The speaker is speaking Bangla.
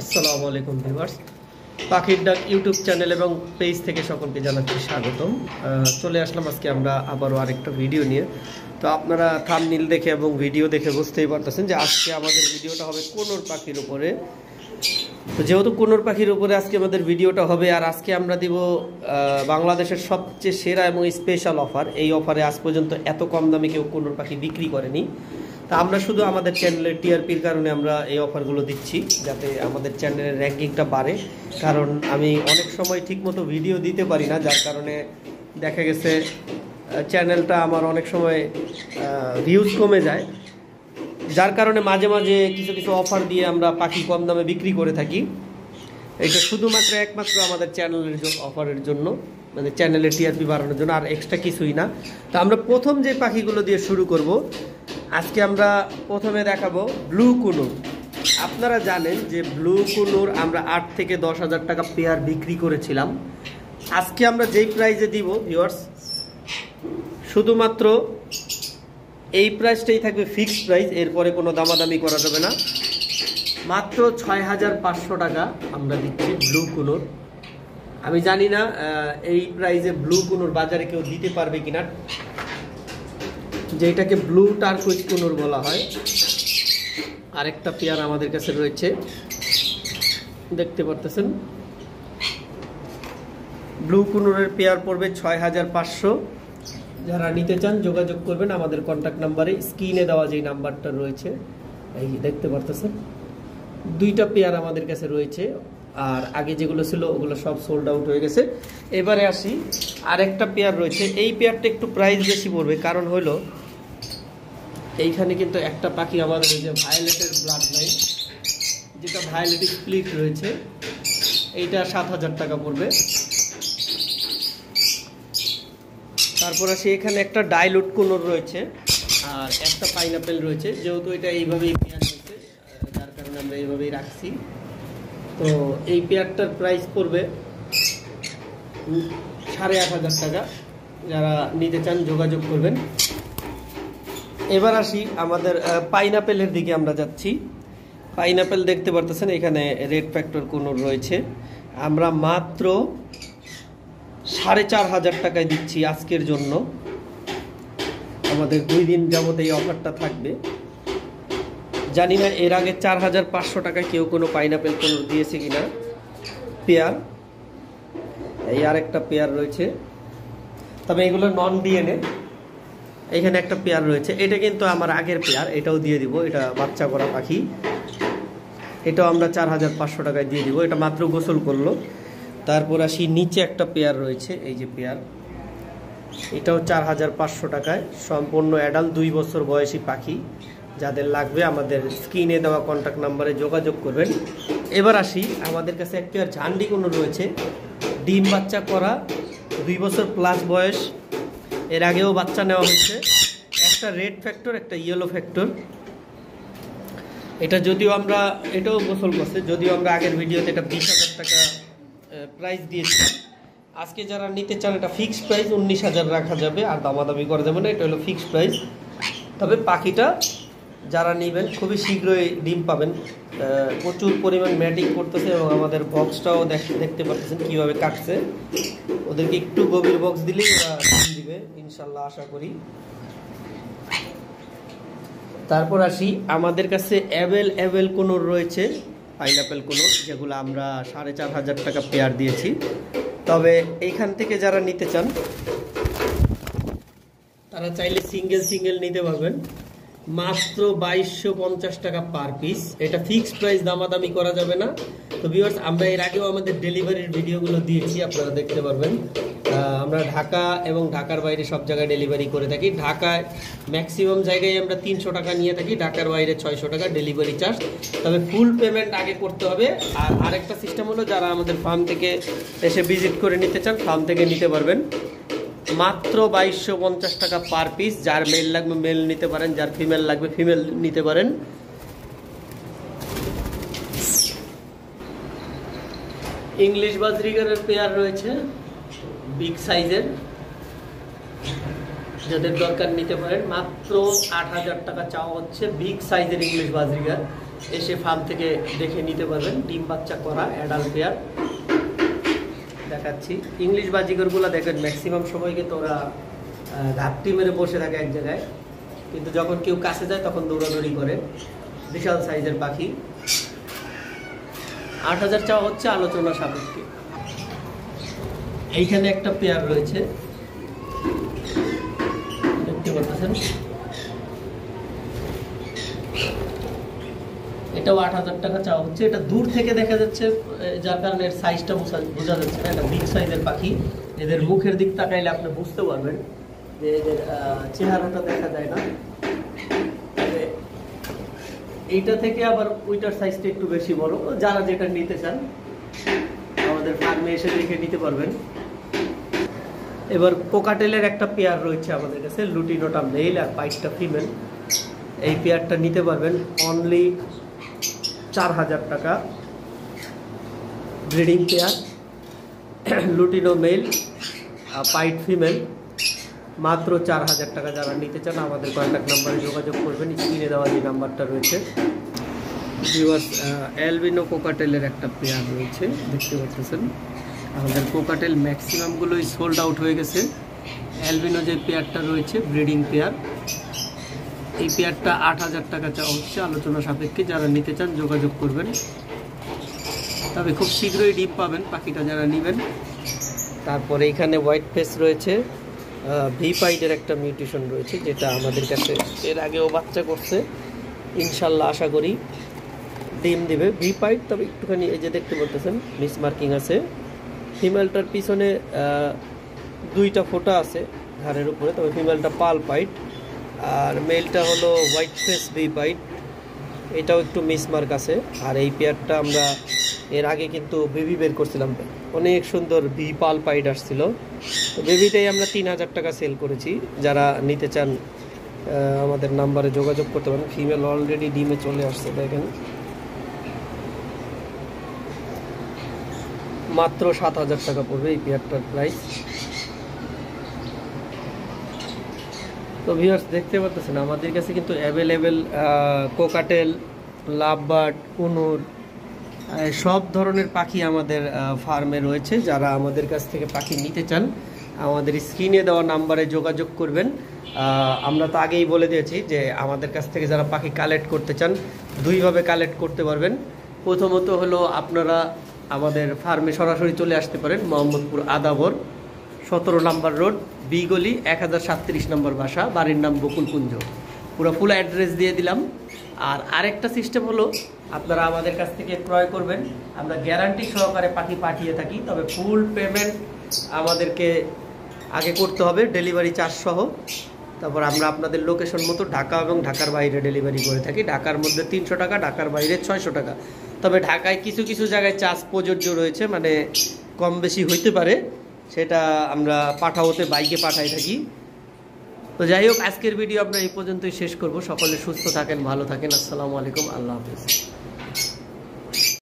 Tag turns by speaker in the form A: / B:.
A: আসসালামু আলাইকুম ভিউয়ার্স, পাখির ডাক ইউটিউব চ্যানেল এবং পেজ থেকে সকলকে জানাচ্ছি স্বাগতম। চলে আসলাম আজকে আমরা আবারও আরেকটা ভিডিও নিয়ে। তো আপনারা থাম্বনেইল দেখে এবং ভিডিও দেখে বুঝতেই পারতেছেন যে আজকে আমাদের ভিডিওটা হবে কোনোর পাখির উপরে। তো যেহেতু কোনোর পাখির উপরে আজকে আমাদের ভিডিওটা হবে, আর আজকে আমরা দিব বাংলাদেশের সবচেয়ে সেরা এবং স্পেশাল অফার। এই অফারে আজ পর্যন্ত এত কম দামে কেউ কোনোর পাখি বিক্রি করেনি। তা আমরা শুধু আমাদের চ্যানেলের টিআরপির কারণে আমরা এই অফারগুলো দিচ্ছি, যাতে আমাদের চ্যানেলের র্যাঙ্কিংটা বাড়ে। কারণ আমি অনেক সময় ঠিকমতো ভিডিও দিতে পারি না, যার কারণে দেখা গেছে চ্যানেলটা আমার অনেক সময় ভিউজ কমে যায়, যার কারণে মাঝে মাঝে কিছু কিছু অফার দিয়ে আমরা পাখি কম দামে বিক্রি করে থাকি। এটা শুধুমাত্র একমাত্র আমাদের চ্যানেলের অফারের জন্য, মানে চ্যানেলের টিআরপি বাড়ানোর জন্য, আর এক্সট্রা কিছুই না। তো আমরা প্রথম যে পাখিগুলো দিয়ে শুরু করব, আজকে আমরা প্রথমে দেখাবো ব্লু কুনুর। আপনারা জানেন যে ব্লু কুনুর আমরা 8 থেকে 10,000 টাকা পেয়ার বিক্রি করেছিলাম। আজকে আমরা যেই প্রাইজে দিব ভিউয়ার্স, শুধুমাত্র এই প্রাইসটাই থাকবে ফিক্সড প্রাইস, এরপরে কোনো দামাদামি করা যাবে না। মাত্র 6,500 টাকা আমরা দিচ্ছি ব্লু কুনুর। আমি জানি না এই প্রাইসে ব্লু কুনুর বাজারে কেউ দিতে পারবে কিনা, যেটাকে ব্লু টার্কুইজ কুনুর বলা হয়। আরেকটা পেয়ার আমাদের কাছে রয়েছে, দেখতে পারতেছেন। ব্লু কুনুরের পেয়ার পড়বে 6,500। যারা নিতে চান যোগাযোগ করবেন আমাদের কন্ট্যাক্ট নাম্বারে, স্ক্রিনে দেওয়া যে নাম্বারটা রয়েছে, এই দেখতে পারতেছেন। দুইটা পেয়ার আমাদের কাছে রয়েছে, আর আগে যেগুলো ছিল ওগুলো সব সোল্ড আউট হয়ে গেছে। এবারে আসি, আরেকটা পেয়ার রয়েছে। এই পেয়ারটা একটু প্রাইস বেশি পড়বে, কারণ হলো এইখানে কিন্তু একটা পাখি আমাদের এই যে ভায়োলেটের ব্লাড লাইন, যেটা ভায়োলেট স্প্লিট রয়েছে, এইটা 7,000 টাকা পড়বে। তারপর আসি, এখানে একটা ডাইলুট কুনুর রয়েছে আর একটা পাইনাপেল রয়েছে। যেহেতু এটা এইভাবেই পেয়ার হয়েছে, যার কারণে আমরা এইভাবেই রাখছি। তো এই পেয়ারটার প্রাইস পড়বে 8,500 টাকা। যারা নিতে চান যোগাযোগ করবেন। এবার আসি আমাদের পাইনাপেলের দিকে আমরা যাচ্ছি। পাইনাপেল দেখতে পারতেছেন, এখানে রেড ফ্যাক্টর কুনুর রয়েছে। আমরা মাত্র 4,500 টাকায় দিচ্ছি আজকের জন্য। আমাদের 2 দিন যাবত এই অফারটা থাকবে। জানি না এর আগে 4,500 টাকায় কেউ কোনো পাইনাপেল কুনুর দিয়েছে কিনা পেয়ার। এই আরেকটা পেয়ার রয়েছে, তবে এগুলো নন ডিএনএ। এখানে একটা পেয়ার রয়েছে, এটা কিন্তু আমার আগের পেয়ার, এটাও দিয়ে দিব। এটা বাচ্চা করা পাখি, এটাও আমরা 4,500 টাকায় দিয়ে দিব। এটা মাত্র গোসল করলো। তারপর আসি, নিচে একটা পেয়ার রয়েছে, এই যে পেয়ার, এটাও 4,500 টাকায়। সম্পূর্ণ অ্যাডাল্ট 2 বছর বয়সী পাখি। যাদের লাগবে আমাদের স্ক্রিনে দেওয়া কন্ট্যাক্ট নাম্বারে যোগাযোগ করবেন। এবার আসি, আমাদের কাছে এক পেয়ার ঝান্ডি কুনুর রয়েছে, ডিম বাচ্চা করা, 2 বছর প্লাস বয়স। এর আগেও বাচ্চা নেওয়া হচ্ছে, একটা রেড ফ্যাক্টর, একটা ইয়েলো ফ্যাক্টর। এটা যদিও আমরা, এটাও গোসল করছে, যদিও আমরা আগের ভিডিওতে এটা 20,000 টাকা প্রাইস দিয়েছি। আজকে যারা নিতে চান এটা ফিক্সড প্রাইস 19,000 রাখা যাবে, আর দামাদামি করা যাবে না। এটা হলো ফিক্সড প্রাইস। তবে পাখিটা যারা নেবেন খুবই শীঘ্রই ডিম পাবেন। প্রচুর পরিমাণ ম্যাটিং করতেছে, এবং আমাদের বক্সটাও দেখতে পাচ্ছেন কীভাবে কাটছে। ওদেরকে একটু গভীর বক্স দিলেই ওরা ডিম দিবে ইনশাল্লাহ, আশা করি। তারপর আসি, আমাদের কাছে অ্যাভেল কুনুর রয়েছে, পাইনাপেল কুনুর, যেগুলো আমরা 4,500 টাকা পেয়ার দিয়েছি। তবে এইখান থেকে যারা নিতে চান তারা চাইলে সিঙ্গেল নিতে পারবেন, মাত্র 2,250 টাকা পার পিস। এটা ফিক্সড প্রাইস, দামাদামি করা যাবে না। তো ভিউয়ার্স, আমরা এর আগেও আমাদের ডেলিভারির ভিডিওগুলো দিয়েছি, আপনারা দেখতে পারবেন। আমরা ঢাকা এবং ঢাকার বাইরে সব জায়গায় ডেলিভারি করে থাকি। ঢাকায় ম্যাক্সিমাম জায়গায় আমরা 300 টাকা নিয়ে থাকি, ঢাকার বাইরে 600 টাকা ডেলিভারি চার্জ। তবে ফুল পেমেন্ট আগে করতে হবে। আর আরেকটা সিস্টেম হলো, যারা আমাদের ফার্ম থেকে এসে ভিজিট করে নিতে চান, ফার্ম থেকে নিতে পারবেন। মাত্র 2,250 টাকা পার পিস। যার মেল লাগবে মেল নিতে পারেন, যার ফিমেল লাগবে ফিমেল নিতে পারেন। ইংলিশ বাজরিগারের পেয়ার রয়েছে বিগ সাইজের, যাদের দরকার নিতে পারেন। মাত্র 8,000 টাকা চাওয়া হচ্ছে বিগ সাইজের ইংলিশ বাজরিগার। এসে ফার্ম থেকে দেখে নিতে পারবেন। ডিম বাচ্চা করা অ্যাডাল্ট পেয়ার দেখাচ্ছি। ইংলিশ বাজিগরগুলো দেখেন ম্যাক্সিমাম সময় কিন্তু ওরা ঘাপটি মেরে বসে থাকে এক জায়গায়, কিন্তু যখন কেউ কাছে যায় তখন দৌড়াদৌড়ি করে। বিশাল সাইজের পাখি। ৮,০০০ চাওয়া হচ্ছে, আলোচনা সাপেক্ষে। এইখানে একটা পেয়ার রয়েছে, দেখতে পাচ্ছেন। এটাও ৮,০০০ টাকা চাওয়া হচ্ছে। এটা দূর থেকে দেখা যাচ্ছে, যার কারণে এর সাইজটা বোঝা যাচ্ছে না। এটা বিগ সাইজের পাখি। এদের মুখের দিক তাকাইলে আপনি বুঝতে পারবেন যে এদের চেহারাটা দেখা যায় না। এইটা থেকে আবার ওইটার সাইজটা একটু বেশি বড়। যারা যেটা নিতে চান আমাদের ফার্মে এসে দেখে নিতে পারবেন। এবার কোকাটেলের একটা পেয়ার রয়েছে আমাদের কাছে, লুটিনোটা মেল আর পাইটটা ফিমেল। এই পেয়ারটা নিতে পারবেন অনলি ৪,০০০ টাকা। Breeding pair, lutino male pied female, মাত্র ৪,০০০ টাকা। যারা নিতে চান আমাদের কন্ট্যাক্ট নাম্বারে যোগাযোগ করবেন, স্ক্রিনে দেওয়া যে নাম্বারটা রয়েছে। ভিউয়ার্স, অ্যালবিনো কোকাটেলের একটা পেয়ার রয়েছে, দেখতে পাচ্ছেন। আমাদের কোকাটেল ম্যাক্সিমামগুলোই সোল্ড আউট হয়ে গেছে। অ্যালবিনো যে পেয়ারটা রয়েছে ব্রিডিং পেয়ার, এই পেয়ারটা ৮,০০০ টাকা চাওয়া হচ্ছে, আলোচনা সাপেক্ষে। যারা নিতে চান যোগাযোগ করবেন, তবে খুব শীঘ্রই ডিম পাবেন পাখিটা যারা নেবেন। তারপরে এখানে হোয়াইট ফেস রয়েছে, ভি পাইডের একটা মিউটেশন রয়েছে, যেটা আমাদের কাছে এর আগেও বাচ্চা করছে। ইনশাল্লাহ আশা করি ডিম দিবে ভি পাইড। তবে একটুখানি এই যে দেখতে পাচ্ছেন মিস মার্কিং আছে। ফিমেলটার পিছনে 2টা ফোঁটা আছে ঘাড়ের উপরে, তবে ফিমেলটা পাল পাইড। আর মেলটা হলো হোয়াইট ফেস ভি পাইড, এটাও একটু মিসমার্ক আছে। আর এই পেয়ারটা আমরা এর আগে কিন্তু বেবি বের করছিলাম, অনেক সুন্দর ভি পাল পাইড আসছিল। তো বেবিটাই আমরা ৩,০০০ টাকা সেল করেছি। যারা নিতে চান আমাদের নাম্বারে যোগাযোগ করতে পারেন। ফিমেল অলরেডি ডিমে চলে আসছে, দেখেন। মাত্র ৭,০০০ টাকা পড়বে এই পেয়ারটার প্রাইস। তো ভিউয়ার্স, দেখতে পাচ্ছেন আমাদের কাছে কিন্তু অ্যাভেলেবেল কোকাটেল, লাভবার্ড, কুনুর সব ধরনের পাখি আমাদের ফার্মে রয়েছে। যারা আমাদের কাছ থেকে পাখি নিতে চান আমাদের স্ক্রিনে দেওয়া নাম্বারে যোগাযোগ করবেন। আমরা তো আগেই বলে দিয়েছি যে আমাদের কাছ থেকে যারা পাখি কালেক্ট করতে চান ২ভাবে কালেক্ট করতে পারবেন। প্রথমত হলো আপনারা আমাদের ফার্মে সরাসরি চলে আসতে পারেন। মোহাম্মদপুর আদাবর ১৭ নম্বর রোড, বি গলি, ১০৩৭ নম্বর বাসা, বাড়ির নাম বকুলকুঞ্জ। পুরো ফুল অ্যাড্রেস দিয়ে দিলাম। আর আরেকটা সিস্টেম হলো আপনারা আমাদের কাছ থেকে ক্রয় করবেন, আমরা গ্যারান্টি সহকারে পাখি পাঠিয়ে থাকি। তবে ফুল পেমেন্ট আমাদেরকে আগে করতে হবে, ডেলিভারি চার্জ সহ। তারপর আমরা আপনাদের লোকেশন মতো ঢাকা এবং ঢাকার বাইরে ডেলিভারি করে থাকি। ঢাকার মধ্যে ৩০০ টাকা, ঢাকার বাইরে ৬০০ টাকা। তবে ঢাকায় কিছু কিছু জায়গায় চার্জ প্রযোজ্য রয়েছে, মানে কম বেশি হইতে পারে, সেটা আমরা পাঠাওতে বাইকে পাঠাই থাকি। তো যাই হোক, আজকের ভিডিও আমরা এই পর্যন্তই শেষ করব। সকলে সুস্থ থাকেন, ভালো থাকেন। আসসালামু আলাইকুম, আল্লাহ হাফেজ।